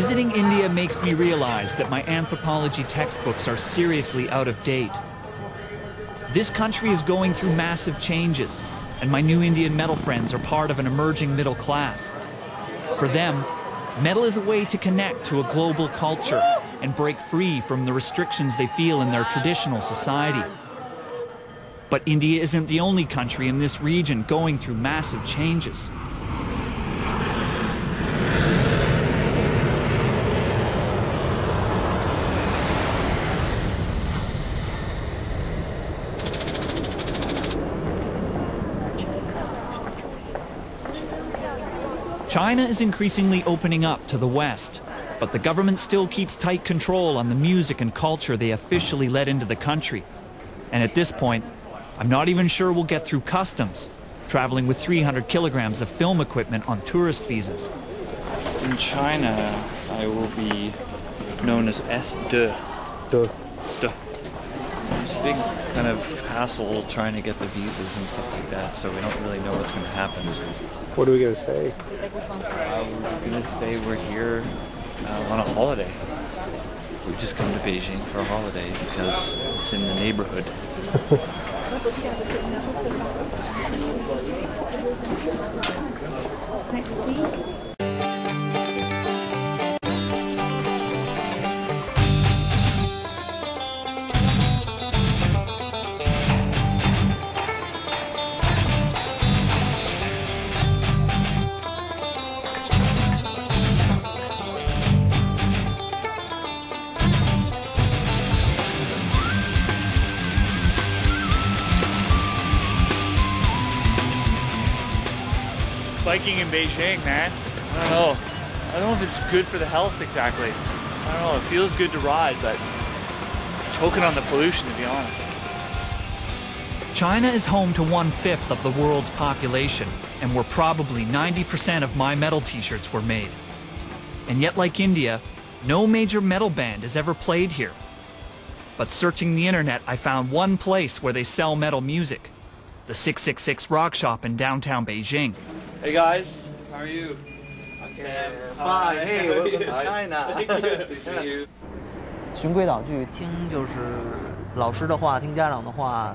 Visiting India makes me realize that my anthropology textbooks are seriously out of date. This country is going through massive changes, and my new Indian metal friends are part of an emerging middle class. For them, metal is a way to connect to a global culture and break free from the restrictions they feel in their traditional society. But India isn't the only country in this region going through massive changes. China is increasingly opening up to the West, but the government still keeps tight control on the music and culture they officially let into the country. And at this point, I'm not even sure we'll get through customs, traveling with 300 kilograms of film equipment on tourist visas. In China, I will be known as S2. It's a big kind of hassle trying to get the visas and stuff like that, so we don't really know what's going to happen. What are we going to say? We're going to say we're here on a holiday. We've just come to Beijing for a holiday because it's in the neighborhood. Next, please. Biking in Beijing, man. I don't know. I don't know if it's good for the health exactly. I don't know. It feels good to ride, but choking on the pollution, to be honest. China is home to 1/5 of the world's population, and where probably 90% of my metal t-shirts were made. And yet, like India, no major metal band has ever played here. But searching the internet, I found one place where they sell metal music, the 666 Rock Shop in downtown Beijing. Hey guys, how are you? I'm Sam. Hi, hey, welcome to China. Nice to meet you. 循规蹈矩，听就是老师的话，听家长的话，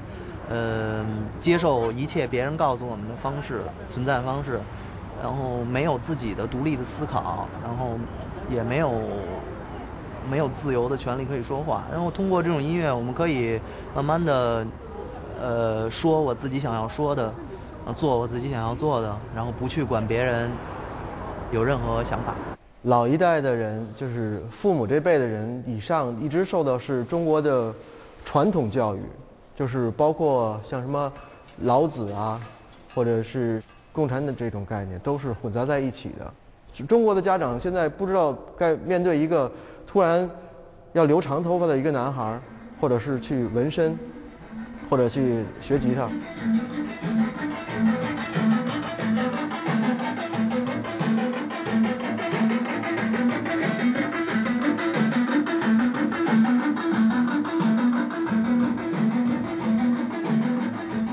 接受一切别人告诉我们的方式、存在方式，然后没有自己的独立的思考，然后也没有自由的权利可以说话。然后通过这种音乐，我们可以慢慢的，说我自己想要说的。做我自己想要做的，然后不去管别人有任何想法。老一代的人，就是父母这辈的人以上，一直受到是中国的传统教育，就是包括像什么老子啊，或者是共产的这种概念，都是混杂在一起的。中国的家长现在不知道该面对一个突然要留长头发的一个男孩，或者是去纹身，或者去学吉他。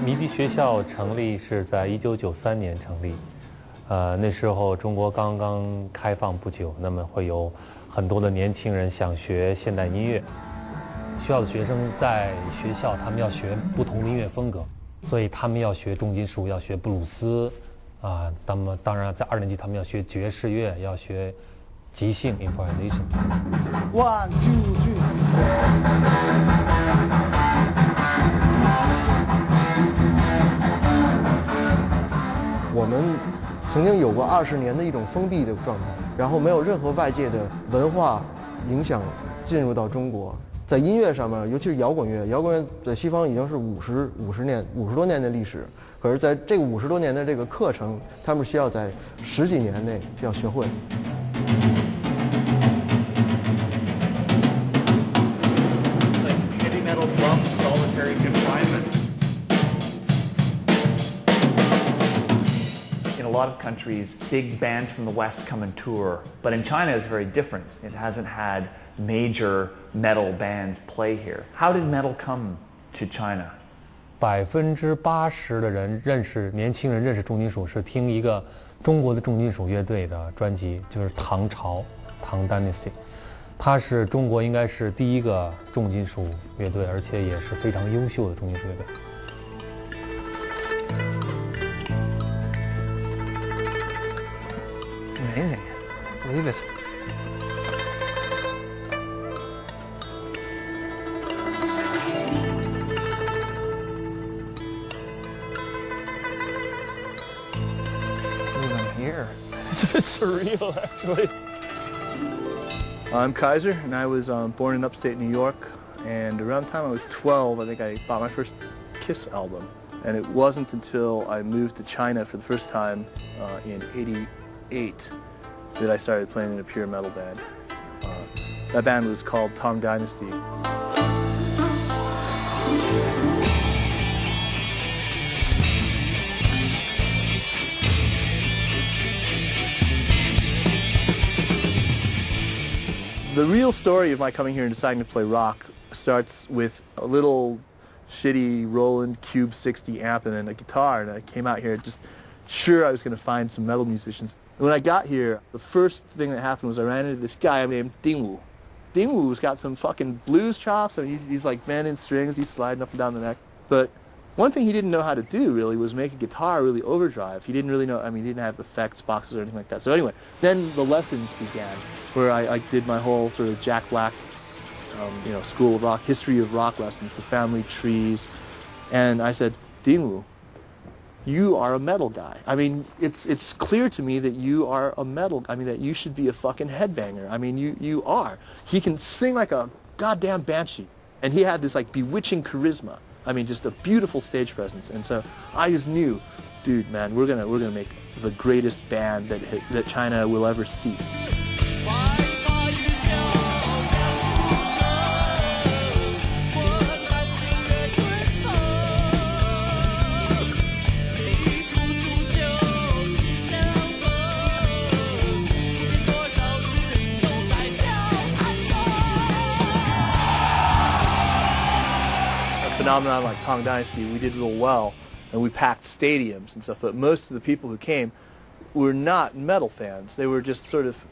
迷笛学校成立是在1993年成立，那时候中国刚刚开放不久，那么会有很多的年轻人想学现代音乐。学校的学生在学校，他们要学不同的音乐风格，所以他们要学重金属，要学布鲁斯，那么当然在2年级他们要学爵士乐，要学即兴 improvisation。1、2、3。我们曾经有过20年的一种封闭的状态，然后没有任何外界的文化影响进入到中国。在音乐上面，尤其是摇滚乐，摇滚乐在西方已经是50多年的历史，可是在这个50多年的这个课程，他们需要在10几年内需要学会。Heavy metal drum, solitary confinement. In a lot of countries, big bands from the West come and tour, but in China it's very different. It hasn't had major metal bands play here. How did metal come to China? 80%的人年轻人认识重金属是听一个中国的重金属乐队的专辑，就是唐朝。唐 Dynasty， 它是中国应该是第一个重金属乐队，而且也是非常优秀的重金属乐队。It's amazing. Believe it. Here. It's a bit surreal, actually. I'm Kaiser, and I was born in upstate New York, and around the time I was 12, I think I bought my first Kiss album. And it wasn't until I moved to China for the first time in '88 that I started playing in a pure metal band. That band was called Tang Dynasty. The real story of my coming here and deciding to play rock starts with a little shitty Roland Cube 60 amp and then a guitar, and I came out here just sure I was going to find some metal musicians. And when I got here, the first thing that happened was I ran into this guy named Ding Wu. Ding Wu's got some fucking blues chops, and he's like bending strings, he's sliding up and down the neck. But one thing he didn't know how to do, really, was make a guitar really overdrive. He didn't really know, I mean, he didn't have effects boxes or anything like that. So anyway, then the lessons began, where I did my whole sort of Jack Black, you know, School of Rock, history of rock lessons, the family trees. And I said, Dingwu, you are a metal guy. I mean, it's clear to me that you are a metal, I mean, that you should be a fucking headbanger. I mean, you are. He can sing like a goddamn banshee. And he had this like bewitching charisma. I mean, just a beautiful stage presence. And so I just knew, dude, man, we're gonna make the greatest band that China will ever see. Phenomenon like Tang Dynasty, we did real well, and we packed stadiums and stuff, but most of the people who came were not metal fans. They were just sort of